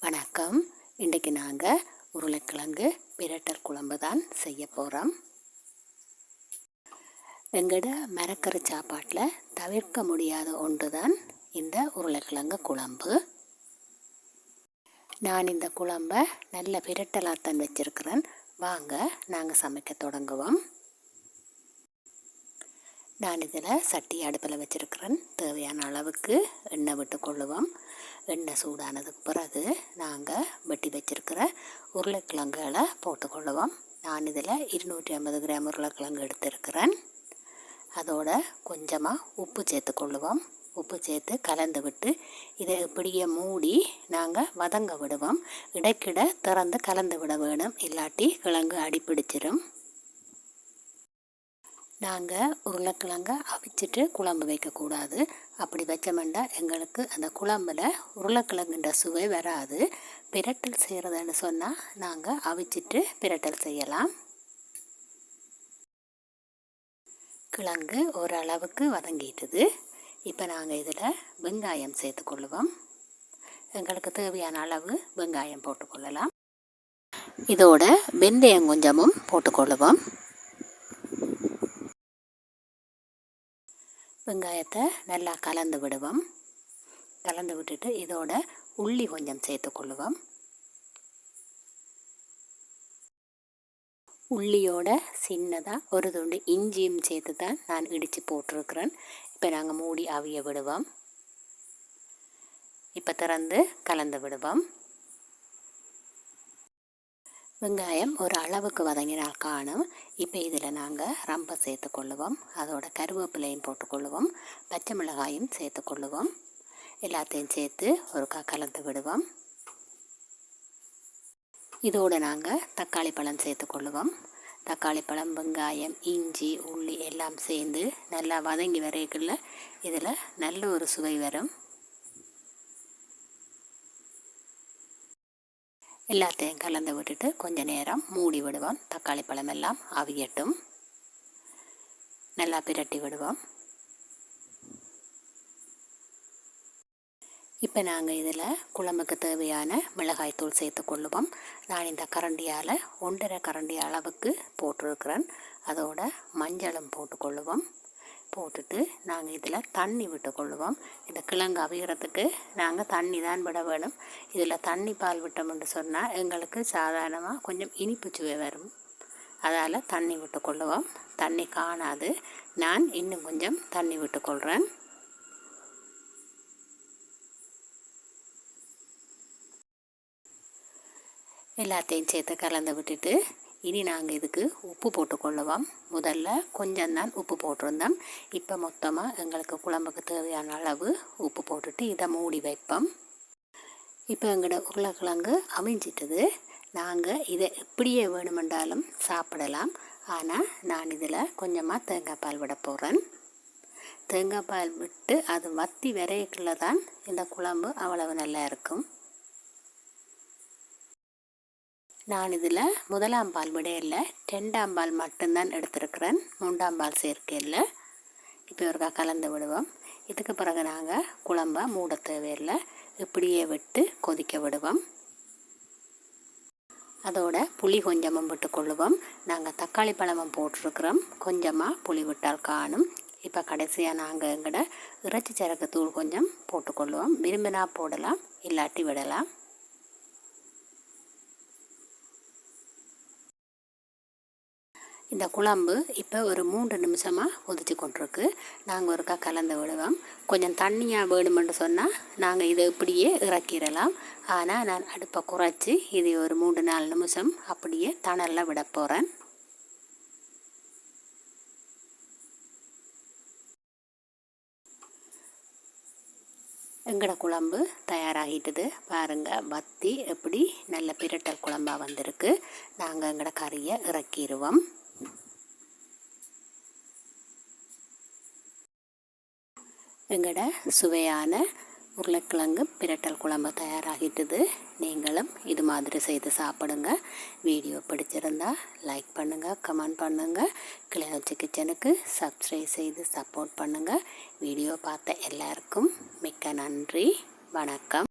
வணக்கம். இன்றைக்கு நாங்கள் உருளைக்கிழங்கு பிரட்டல் குழம்பு தான் செய்ய போகிறோம். எங்களோட மரக்கறி சாப்பாட்டில் தவிர்க்க முடியாத ஒன்று தான் இந்த உருளைக்கிழங்கு குழம்பு. நான் இந்த குழம்பை நல்ல பிரட்டலாத்தான் வச்சுருக்கிறேன். வாங்க நாங்கள் சமைக்க தொடங்குவோம். நான் இதில் சட்டி அடுப்பில் வச்சுருக்கிறேன். தேவையான அளவுக்கு எண்ணெய் விட்டு கொள்ளுவோம். எண்ணெய் சூடானதுக்கு பிறகு நாங்கள் வெட்டி வச்சுருக்கிற உருளைக்கிழங்குகளை போட்டுக்கொள்ளுவோம். நான் இதில் 250 கிராம் உருளைக்கிழங்கு எடுத்துருக்கிறேன். அதோட கொஞ்சமாக உப்பு சேர்த்துக்கொள்ளுவோம். உப்பு சேர்த்து கலந்து விட்டு இதை இப்படியே மூடி நாங்கள் வதங்க விடுவோம். இடைக்கிட திறந்து கலந்து விட வேணும், இல்லாட்டி கிழங்கு அடிப்பிடிச்சிடும். நாங்கள் உருளைக்கிழங்க அவிச்சிட்டு குழம்பு வைக்கக்கூடாது. அப்படி வச்சோம்னா எங்களுக்கு அந்த குழம்புல உருளைக்கிழங்குன்ற சுவை வராது. பிரட்டல் செய்கிறதுன்னு சொன்னால் நாங்கள் அவிச்சிட்டு பிரட்டல் செய்யலாம். கிழங்கு ஓரளவுக்கு வதங்கிட்டுது. இப்போ நாங்கள் இதில் வெங்காயம் சேர்த்துக்கொள்ளுவோம். எங்களுக்கு தேவையான அளவு வெங்காயம் போட்டுக்கொள்ளலாம். இதோட வெந்தயம் கொஞ்சமும் போட்டுக்கொள்ளுவோம். வெங்காயத்தை நல்லா கலந்து விடுவோம். கலந்து விட்டுட்டு இதோட உள்ளி கொஞ்சம் சேர்த்துக்கொள்ளுவோம். உள்ளியோட சின்னதாக ஒரு துண்டு இஞ்சியும் சேர்த்து தான் நான் இடித்து போட்டிருக்கிறேன். இப்போ நாங்கள் மூடி அவிய விடுவோம். இப்போ திறந்து கலந்து விடுவோம். வெங்காயம் ஒரு அளவுக்கு வதங்கினால் காணும். இப்போ இதில் நாங்கள் ரம்பை சேர்த்துக்கொள்ளுவோம். அதோட கருவேப்பிலையும் போட்டுக்கொள்ளுவோம். பச்சை மிளகாயும் சேர்த்துக்கொள்ளுவோம். எல்லாத்தையும் சேர்த்து ஒருக்கா கலந்து விடுவோம். இதோடு நாங்கள் தக்காளி பழம் சேர்த்துக்கொள்ளுவோம். தக்காளி பழம், வெங்காயம், இஞ்சி, உள்ளி எல்லாம் சேர்ந்து நல்லா வதங்கி வரைக்குள்ள இதில் நல்ல ஒரு சுவை வரும். எல்லாத்தையும் கலந்து விட்டுட்டு கொஞ்சம் நேரம் மூடி விடுவோம். தக்காளி பழம் எல்லாம் அவியட்டும். நல்லா பிரட்டி விடுவோம். இப்போ நாங்கள் இதில் குழம்புக்கு தேவையான மிளகாய்த்தூள் சேர்த்துக்கொள்ளுவோம். நான் இந்த கரண்டியால் 1.5 கரண்டி அளவுக்கு போட்டிருக்கிறேன். அதோட மஞ்சளும் போட்டுக்கொள்ளுவோம். போட்டுட்டு நாங்கள் இதில் தண்ணி விட்டுக்கொள்ளுவோம். இந்த கிழங்கு அவிகிறதுக்கு நாங்கள் தண்ணி தான் விட வேணும். இதில் தண்ணி பால் விட்டோம்னு சொன்னால் எங்களுக்கு சாதாரணமாக கொஞ்சம் இனிப்பு சுவை வரும். அதால் தண்ணி விட்டுக்கொள்ளுவோம். தண்ணி காணாது. நான் இன்னும் கொஞ்சம் தண்ணி விட்டுக்கொள்கிறேன். எல்லாத்தையும் சேர்த்து கலந்து விட்டுட்டு இனி நாங்கள் இதுக்கு உப்பு போட்டுக்கொள்ளுவோம். முதல்ல கொஞ்சம் தான் உப்பு போட்டிருந்தோம். இப்போ மொத்தமாக எங்களுக்கு குழம்புக்கு தேவையான அளவு உப்பு போட்டுட்டு இதை மூடி வைப்போம். இப்போ எங்களோட உருளைக்கிழங்கு அவிஞ்சிட்டது. நாங்கள் இதை எப்படியே வேணுமென்றாலும் சாப்பிடலாம். ஆனால் நான் இதில் கொஞ்சமாக தேங்காய் பால் விட போகிறேன். தேங்காய் பால் விட்டு அது வற்றி வரைக்குள்ள தான் இந்த குழம்பு அவ்வளவு நல்லா இருக்கும். நான் இதில் 1ஆம் பால் விட இல்லை, 2ஆம் பால் மட்டும்தான் எடுத்துருக்கிறேன். 3ஆம் பால் சேர்க்க இல்லை. இப்போ ஒருக்கா கலந்து விடுவோம். இதுக்கு பிறகு நாங்கள் குழம்பை மூட தேவையில்லை, இப்படியே விட்டு கொதிக்க விடுவோம். அதோட புளி கொஞ்சமும் விட்டுக்கொள்ளுவோம். நாங்கள் தக்காளி பழமும் போட்டிருக்கிறோம். கொஞ்சமாக புளி விட்டால் காணும். இப்போ கடைசியாக நாங்கள் எங்களோட இறைச்சி சரக்கு தூள் கொஞ்சம் போட்டுக்கொள்ளுவோம். விரும்பினா போடலாம், இல்லாட்டி விடலாம். இந்த குழம்பு இப்போ ஒரு 3 நிமிஷமாக கொதிச்சு கொண்டிருக்கு. நாங்கள் ஒருக்கா கலந்து விடுவோம். கொஞ்சம் தண்ணியாக வேணுமென்று சொன்னால் நாங்கள் இதை இப்படியே இறக்கிடலாம். ஆனால் நான் அடுப்பை குறைச்சி இது ஒரு 3-4 நிமிஷம் அப்படியே தணலில் விட போகிறேன். எங்களோட குழம்பு தயாராகிட்டுது. பாருங்கள், வத்தி எப்படி நல்ல பிரட்டல் குழம்பாக வந்திருக்கு. நாங்கள் எங்களோட கறியை இறக்கிடுவோம். எங்களோட சுவையான உருளைக்கிழங்கு பிரட்டல் குழம்பு தயாராகிட்டுது. நீங்களும் இது மாதிரி செய்து சாப்பிடுங்க. வீடியோ பிடிச்சிருந்தா லைக் பண்ணுங்கள், கமெண்ட் பண்ணுங்கள். கிளிநொச்சி கிச்சனுக்கு சப்ஸ்கிரைப் செய்து சப்போர்ட் பண்ணுங்கள். வீடியோ பார்த்த எல்லாருக்கும் மிக்க நன்றி. வணக்கம்.